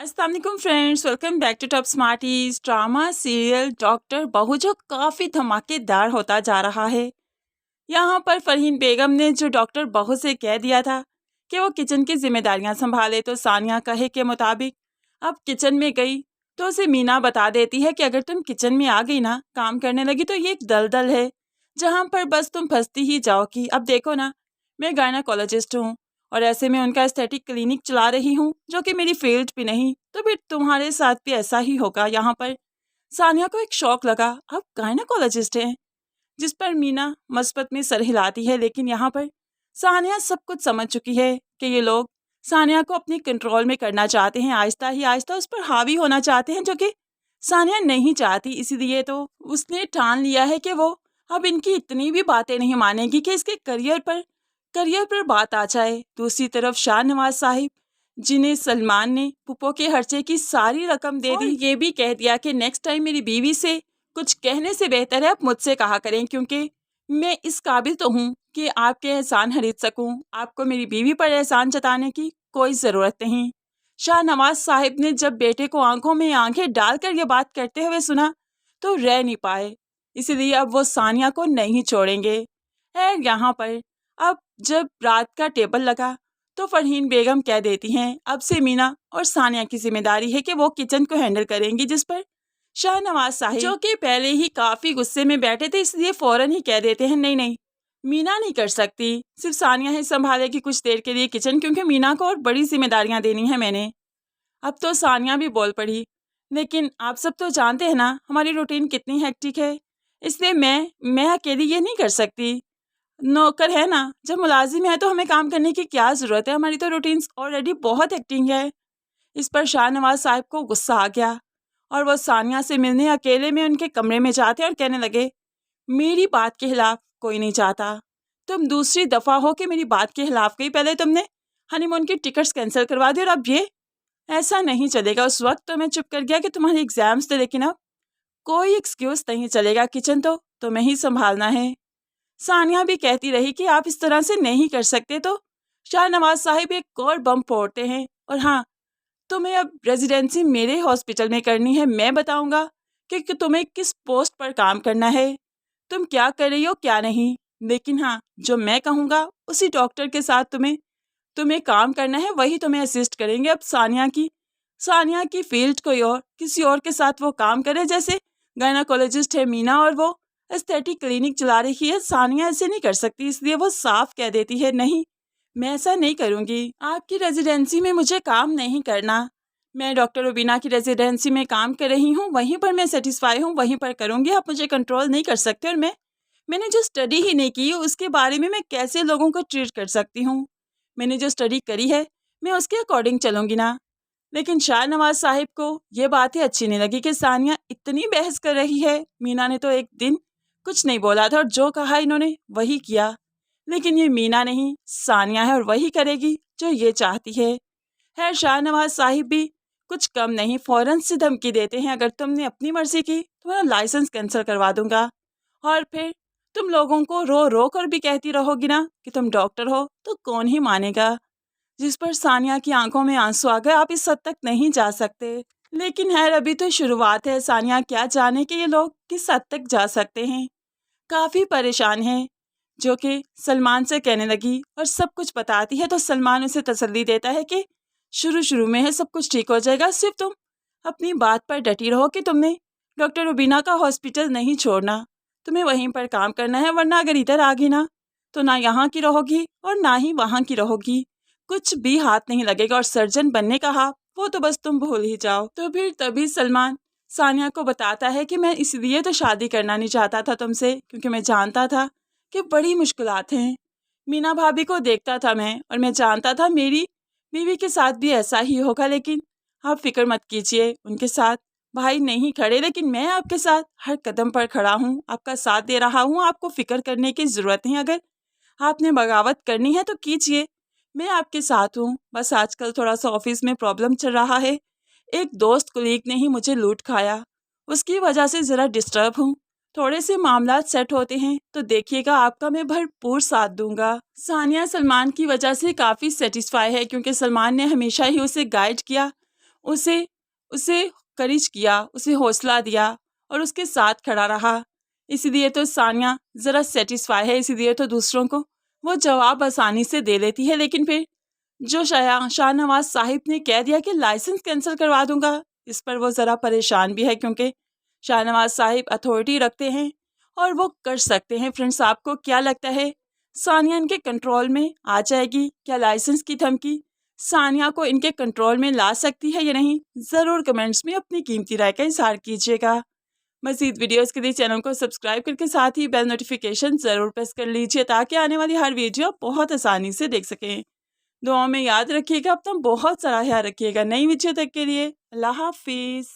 अस्सलाम वालेकुम friends, welcome back to Top Smarties. Drama serial doctor Bahu जो काफ़ी धमाकेदार होता जा रहा है। यहाँ पर फरहीन बेगम ने जो डॉक्टर बहू से कह दिया था कि वो किचन की जिम्मेदारियाँ संभाले, तो सानिया कहे के मुताबिक अब किचन में गई तो उसे मीना बता देती है कि अगर तुम किचन में आ गई ना, काम करने लगी, तो ये एक दलदल है जहाँ पर बस तुम फंसती ही जाओगी। अब देखो ना, मैं गायनाकोलॉजिस्ट हूँ और ऐसे में उनका एस्थेटिक क्लिनिक चला रही हूँ, जो कि मेरी फील्ड भी नहीं, तो फिर तुम्हारे साथ भी ऐसा ही होगा। यहाँ पर सानिया को एक शौक लगा, अब गायनाकोलॉजिस्ट हैं, जिस पर मीना मस्बत में सर हिलाती है। लेकिन यहाँ पर सानिया सब कुछ समझ चुकी है कि ये लोग सानिया को अपने कंट्रोल में करना चाहते हैं, आहिस्ता ही आहिस्ता उस पर हावी होना चाहते हैं, जो कि सानिया नहीं चाहती। इसीलिए तो उसने ठान लिया है कि वो अब इनकी इतनी भी बातें नहीं मानेगी कि इसके करियर पर बात आ जाए। दूसरी तरफ शाहनवाज साहिब, जिन्हें सलमान ने पुप्पो के खर्चे की सारी रकम दे दी, ये भी कह दिया कि नेक्स्ट टाइम मेरी बीवी से कुछ कहने से बेहतर है आप मुझसे कहा करें, क्योंकि मैं इस काबिल तो हूँ कि आपके एहसान खरीद सकूँ। आपको मेरी बीवी पर एहसान जताने की कोई ज़रूरत नहीं। शाहनवाज साहिब ने जब बेटे को आंखों में आंखें डालकर ये बात करते हुए सुना तो रह नहीं पाए, इसलिए अब वो सानिया को नहीं छोड़ेंगे। और यहाँ पर अब जब रात का टेबल लगा तो फरहीन बेगम कह देती हैं अब से मीना और सानिया की जिम्मेदारी है कि वो किचन को हैंडल करेंगी, जिस पर शाहनवाज साहिब, जो कि पहले ही काफ़ी गुस्से में बैठे थे, इसलिए फ़ौरन ही कह देते हैं नहीं नहीं, मीना नहीं कर सकती, सिर्फ सानिया ही संभालेगी कुछ देर के लिए किचन, क्योंकि मीना को और बड़ी जिम्मेदारियां देनी है मैंने। अब तो सानिया भी बोल पड़ी, लेकिन आप सब तो जानते हैं ना हमारी रूटीन कितनी हेक्टिक है, इसलिए मैं अकेली ये नहीं कर सकती। नौकर है ना, जब मुलाजिम है तो हमें काम करने की क्या ज़रूरत है, हमारी तो रूटीन्स ऑलरेडी बहुत हेक्टिक है। इस पर शाहनवाज साहिब को गुस्सा आ गया और वो सानिया से मिलने अकेले में उनके कमरे में जाते और कहने लगे मेरी बात के खिलाफ कोई नहीं चाहता, तुम दूसरी दफ़ा हो कि मेरी बात के खिलाफ गई। पहले तुमने हनीमून की टिकट्स कैंसिल करवा दी और अब ये, ऐसा नहीं चलेगा। उस वक्त तो मैं चुप कर गया कि तुम्हारे एग्ज़ाम्स थे, लेकिन अब कोई एक्सक्यूज़ नहीं चलेगा, किचन तो तुम्हें ही संभालना है। सानिया भी कहती रही कि आप इस तरह से नहीं कर सकते, तो शाहनवाज साहिब एक और बम फोड़ते हैं और हाँ, तुम्हें अब रेजिडेंसी मेरे हॉस्पिटल में करनी है, मैं बताऊंगा कि तुम्हें किस पोस्ट पर काम करना है, तुम क्या कर रही हो क्या नहीं, लेकिन हाँ, जो मैं कहूँगा उसी डॉक्टर के साथ तुम्हें काम करना है, वही तुम्हें असिस्ट करेंगे। अब सानिया की फील्ड कोई और किसी और के साथ वो काम करे, जैसे गायनाकोलॉजिस्ट है मीना और वो एस्थेटिक क्लिनिक चला रही है, सानिया ऐसे नहीं कर सकती। इसलिए वो साफ कह देती है नहीं, मैं ऐसा नहीं करूँगी, आपकी रेजिडेंसी में मुझे काम नहीं करना, मैं डॉक्टर रुबीना की रेजिडेंसी में काम कर रही हूँ, वहीं पर मैं सेटिस्फाई हूँ, वहीं पर करूँगी, आप मुझे कंट्रोल नहीं कर सकते। और मैंने जो स्टडी ही नहीं की उसके बारे में मैं कैसे लोगों को ट्रीट कर सकती हूँ, मैंने जो स्टडी करी है मैं उसके अकॉर्डिंग चलूँगी ना। लेकिन शाहनवाज साहिब को ये बातें अच्छी नहीं लगी कि सानिया इतनी बहस कर रही है। मीना ने तो एक दिन कुछ नहीं बोला था और जो कहा इन्होंने वही किया, लेकिन ये मीना नहीं सानिया है और वही करेगी जो ये चाहती है। खैर शाहनवाज साहिब भी कुछ कम नहीं, फ़ौरन से धमकी देते हैं अगर तुमने अपनी मर्जी की तुम्हारा लाइसेंस कैंसिल करवा दूंगा, और फिर तुम लोगों को रो रो कर भी कहती रहोगी ना कि तुम डॉक्टर हो, तो कौन ही मानेगा। जिस पर सानिया की आंखों में आंसू आ गए, आप इस हद तक नहीं जा सकते। लेकिन खैर अभी तो शुरुआत है, सानिया क्या जाने कि ये लोग किस हद तक जा सकते हैं। काफ़ी परेशान है, जो कि सलमान से कहने लगी और सब कुछ बताती है, तो सलमान उसे तसल्ली देता है कि शुरू में है, सब कुछ ठीक हो जाएगा, सिर्फ तुम अपनी बात पर डटी रहो कि तुमने डॉक्टर रुबीना का हॉस्पिटल नहीं छोड़ना, तुम्हें वहीं पर काम करना है, वरना अगर इधर आ गई ना तो ना यहाँ की रहोगी और ना ही वहाँ की रहोगी, कुछ भी हाथ नहीं लगेगा। और सर्जन बनने का हाँ, वो तो बस तुम भूल ही जाओ। तो फिर तभी सलमान सानिया को बताता है कि मैं इसलिए तो शादी करना नहीं चाहता था तुमसे, क्योंकि मैं जानता था कि बड़ी मुश्किलात हैं। मीना भाभी को देखता था मैं, और मैं जानता था मेरी बीवी के साथ भी ऐसा ही होगा, लेकिन आप फिक्र मत कीजिए, उनके साथ भाई नहीं खड़े, लेकिन मैं आपके साथ हर कदम पर खड़ा हूँ, आपका साथ दे रहा हूँ, आपको फिक्र करने की ज़रूरत नहीं। अगर आपने बगावत करनी है तो कीजिए, मैं आपके साथ हूँ। बस आजकल थोड़ा सा ऑफिस में प्रॉब्लम चल रहा है, एक दोस्त कुलीग ने ही मुझे लूट खाया, उसकी वजह से ज़रा डिस्टर्ब हूँ, थोड़े से मामला सेट होते हैं तो देखिएगा आपका मैं भरपूर साथ दूंगा। सानिया सलमान की वजह से काफ़ी सेटिस्फाई है, क्योंकि सलमान ने हमेशा ही उसे गाइड किया, उसे उसे करेज किया, उसे हौसला दिया और उसके साथ खड़ा रहा। इसीलिए तो सानिया ज़रा सेटिस्फाई है, इसीलिए तो दूसरों को वो जवाब आसानी से दे लेती है। लेकिन फिर जो शाहनवाज साहिब ने कह दिया कि लाइसेंस कैंसिल करवा दूंगा, इस पर वो ज़रा परेशान भी है, क्योंकि शाहनवाज साहिब अथॉरिटी रखते हैं और वो कर सकते हैं। फ्रेंड्स, आपको क्या लगता है, सानिया इनके कंट्रोल में आ जाएगी? क्या लाइसेंस की धमकी सानिया को इनके कंट्रोल में ला सकती है या नहीं? ज़रूर कमेंट्स में अपनी कीमती राय का इज़हार कीजिएगा। मज़ीद वीडियोस के लिए चैनल को सब्सक्राइब करके साथ ही बेल नोटिफिकेशन ज़रूर प्रेस कर लीजिए, ताकि आने वाली हर वीडियो बहुत आसानी से देख सकें। दुआओं में याद रखिएगा, अपना बहुत सारा ख्याल रखिएगा। नई वीडियो तक के लिए अल्लाह हाफिज़।